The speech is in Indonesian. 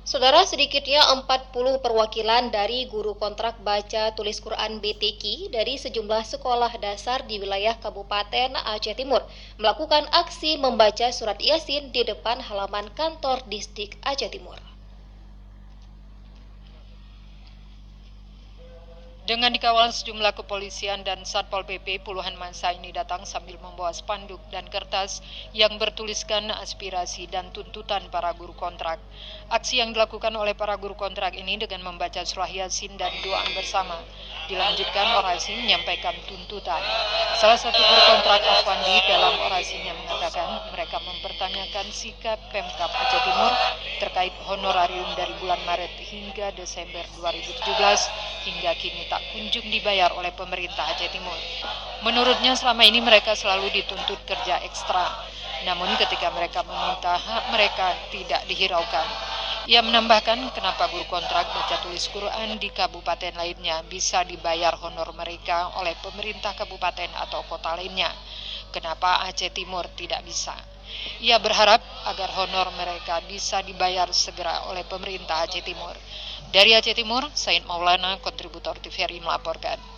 Saudara, sedikitnya 40 perwakilan dari guru kontrak baca tulis Quran BTQ dari sejumlah sekolah dasar di wilayah Kabupaten Aceh Timur melakukan aksi membaca surat Yasin di depan halaman kantor Distrik Aceh Timur. Dengan dikawal sejumlah kepolisian dan Satpol PP, puluhan massa ini datang sambil membawa spanduk dan kertas yang bertuliskan aspirasi dan tuntutan para guru kontrak. Aksi yang dilakukan oleh para guru kontrak ini dengan membaca surah Yasin dan doa bersama. Dilanjutkan orasi menyampaikan tuntutan. Salah satu guru kontrak Afwandi dalam orasinya mengatakan mereka mempertanyakan sikap Pemkab Aceh Timur terkait honorarium dari bulan Maret hingga Desember 2017 hingga kini tak kunjung dibayar oleh pemerintah Aceh Timur. Menurutnya selama ini mereka selalu dituntut kerja ekstra, namun ketika mereka meminta hak mereka tidak dihiraukan. Ia menambahkan kenapa guru kontrak baca tulis Quran di kabupaten lainnya bisa dibayar honor mereka oleh pemerintah kabupaten atau kota lainnya. Kenapa Aceh Timur tidak bisa? Ia berharap agar honor mereka bisa dibayar segera oleh pemerintah Aceh Timur. Dari Aceh Timur, Said Maulana, kontributor TVRI melaporkan.